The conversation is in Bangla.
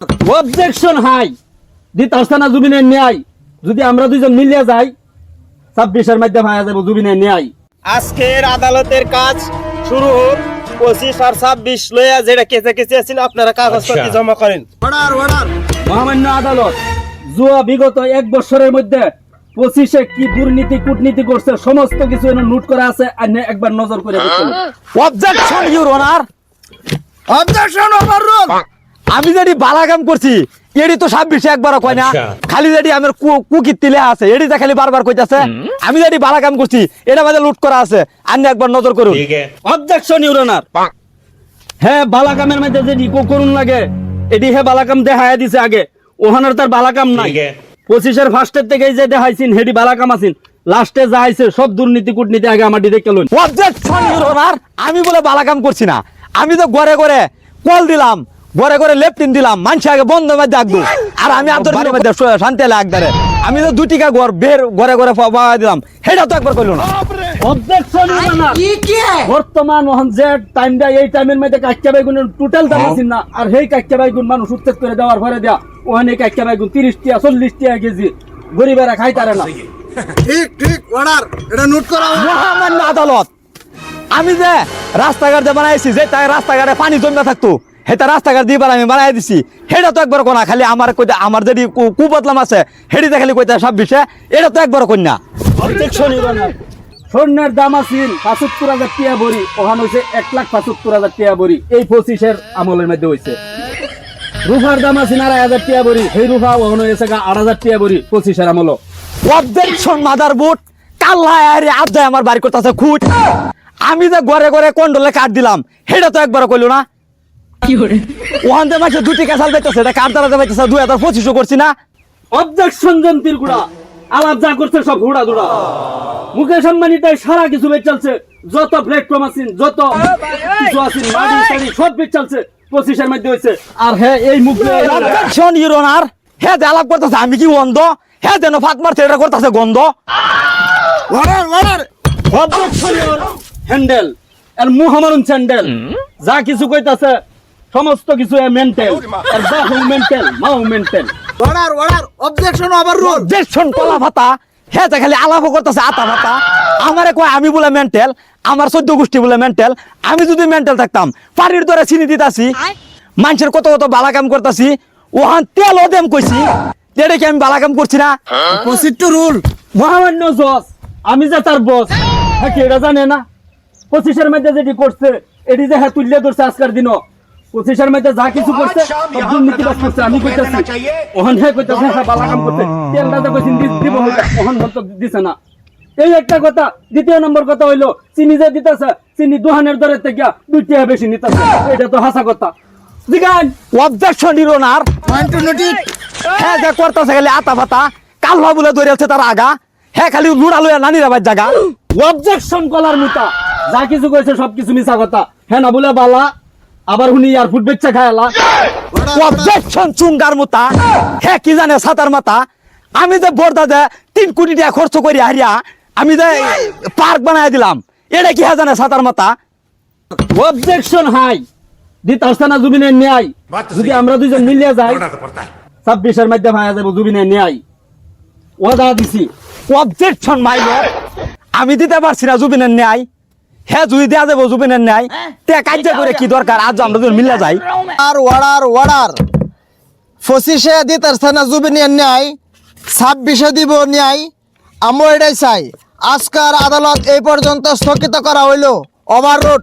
অবজেকশন হাই দিতে না জুবিনের ন্যায় যদি আমরা দুইজন মিলিয়ে যাই 26-এর মধ্যে ভাঙা যাবো জুবিনের ন্যায়। আজকের আদালতের কাজ শুরু হোক। 25 আর 26 লইয়া যেটা কেসে কেসে ছিল আপনারা কাগজপত্র জমা করেন। মহামান্য আদালত জুয়া বিগত 1 বছরের মধ্যে 25-এ কি দুর্নীতি কূটনীতি করছে সমস্ত কিছু নোট করা আছে, একবার নজর করে দেখুন। Objection your honour. Objection overrule. আমি যেটি বালা কাম করছি এডি তো 26-এ একবারও কয় না, খালি যেটি আমার কুকির তিলে আছে এডি যা খালি বারবার কইতাছে। আমি যেটি বালা কাম করছি এটা মাঝে লুট করা আছে, আপনি একবার নজর করুন। Objection your honour. হ্যাঁ বালাকামের মধ্যে যে রিকো করুন লাগে এটি হে বালাকাম দেখায় দিছে আগে, ওহানার তার বালাকাম নাই। 25-এর ফার্স্টের থেকে যে দেখাইছিন হেডি বালাকাম আছেন, লাস্টে যা আইছে সব দুর্নীতি কূটনীতি আগে আমার দিকে কেলুন। Objection your honour. আমি বলে বালা কাম করছি না, আমি তো ঘরে ঘরে কল দিলাম, ঘরে ঘরে লেফটিন দিলাম, মানুষ আগে বন্ধ মধ্যে আঁকবো আর আমি আন্তর্জাতিক মধ্যে শান্তি আলে আঁকদারে আমি তো 2 টিকা ঘর বের ঘরে ঘরে পাওয়া দিলাম, সেটা তো একবার করলো না। Objection your honour. বর্তমান ওহান যে টাইমটা এই টাইমের মধ্যে কাচ্চা বাইগুনের টোটাল দাম আছেন না, আর সেই কাচ্চা বাইগুন মানুষ উচ্ছেদ করে দেওয়ার পরে দেয়া ওখানে কাচ্চা বাইগুন 30 টাকা 40 টাকা কেজি গরিবেরা খাইতারে না। ঠিক ঠিক অর্ডার, এটা নোট করা। মহামান্য আদালত, আমি যে রাস্তাঘাট যে বানাইছি যে তাই রাস্তাঘাটে পানি জমা থাকতো সেটা রাস্তাঘাট দিয়ে আমি বানাই দিছি, সেটা তো একবার কোনা খালি আমার কইতে আমার যদি কুবদলাম আছে সেটিতে খালি কইতে 26-এ এটা তো একবার কন্যা। Objection your honour. স্বর্ণের দাম আছিল 75,000 টাকা ভরি, ওখানে হয়েছে 1,75,000 টাকা ভরি, এই 25-এর আমলের মধ্যে হয়েছে। রুফার দাম আছিল 2,500 টাকা ভরি, সেই রুফা ওখানে হয়েছে 8,000 টাকা ভরি 25-এর আমল। অবজেকশন মাদার বুট। কাল্লা আরে আজ যায় আমার বাড়ি করতেছে খুঁট, আমি যে ঘরে ঘরে কন্ডলে কাট দিলাম সেটা তো একবার কইলো না। ওখান থেকে মাসে 2 টাকা সাল পাইতেছে, এটা কার দ্বারা পাইতেছে 2025 করছি না। অবজেকশন জন্তির গুড়া আলাপ যা করছে সব হুড়া দুড়া। মুকেশ আম্বানি তাই সারা কিছু বেচ চলছে, যত প্ল্যাটফর্ম আছেন যত কিছু আছেন মাটি টাড়ি সব বেচ চলছে 25-এর মধ্যে হয়েছে। আর হ্যাঁ এই মুখে অবজেকশন ইউর অনার। হ্যাঁ যে আলাপ করতেছে আমি কি অন্ধ? হ্যাঁ যেন ফাত মারছে এটা করতেছে গন্ধ। Order order. Objection your handle আর মুহামারুন স্যান্ডেল যা কিছু কইতাছে সমস্ত কিছু মেন্টাল, আর যা হু মেন্টাল মাউ mental. Order order. Objection overrule. Objection কলা ভাতা। হ্যাঁ যে খালি আলাপ করতেছে আতা ভাতা। আমারে কয় আমি বলে মেন্টাল, আমার 14 গোষ্ঠী বলে মেন্টাল। আমি যদি মেন্টাল থাকতাম পানির দরে চিনি দিতাছি, মানুষের কত কত বালা কাম করতেছি, ওহান তেল ওদেম কইছি, এটা কি আমি বালা কাম করছি না? Proceed to rule. মহামান্য জজ আমি যে তার বস, হ্যাঁ কি এটা জানে না 25-এর মধ্যে যেটি করছে এটি যে হ্যাঁ তুললে ধরছে আজকের দিনও 25-এর মধ্যে যা কিছু করছে সব দুর্নীতিবাজ করছে। আমি কইতাছি ওখান হ্যাঁ কইতাছে হ্যাঁ বালা কাম করছে, তেলটা তো কইছেন দিব ওখান তো দিছে না। এই একটা কথা। দ্বিতীয় নম্বর কথা হইলো চিনি যে দিতেছে চিনি দোহানের দরের থেকে 2 টাকা বেশি নিতেছে, এটা তো হাসা কথা। জিগান objection your honour. Point to notice. হ্যাঁ যে করতেছে খালি আতা ভাতা, কাল্লা বলে ধরে আছে তার আগা, হ্যাঁ খালি লুড়া লুয়া নানির আবার জায়গা। অবজেকশন কলার মুতা যা কিছু কইছে সবকিছু মিছা কথা। হ্যাঁ না বলে বালা আবার হুনি আর ফুট বেচ্চা খায়লা। অবজেকশন চুঙ্গার মুতা। হ্যাঁ কি জানে সাতার মাথা। আমি যে বর্দা যে 3 কোটি টাকা খরচ করি হারিয়া আমি যে পার্ক বানাই দিলাম, এটা কি হ্যাঁ জানে সাতার মাথা। অবজেকশন হাই দিতে না জুবিনের ন্যায় যদি আমরা দুইজন মিলিয়ে যাই 26-এর মধ্যে ভাঙা যাবো জুবিনের ন্যায়। ওদা দিছি। অবজেকশন মাইলর। আমি দিতে পারছি না জুবিনের ন্যায়, হ্যাঁ যদি দেওয়া যাবো জুবিনের ন্যায় তে কার্য করে কি দরকার আজ আমরা দুজন মিলে যাই। আর অর্ডার অর্ডার। 25-এ দিতে না জুবিনের ন্যায়, 26-এ দিব ন্যায়। আমরা এটাই চাই। আজকের আদালত এই পর্যন্ত স্থগিত করা হইল। ওভাররুল।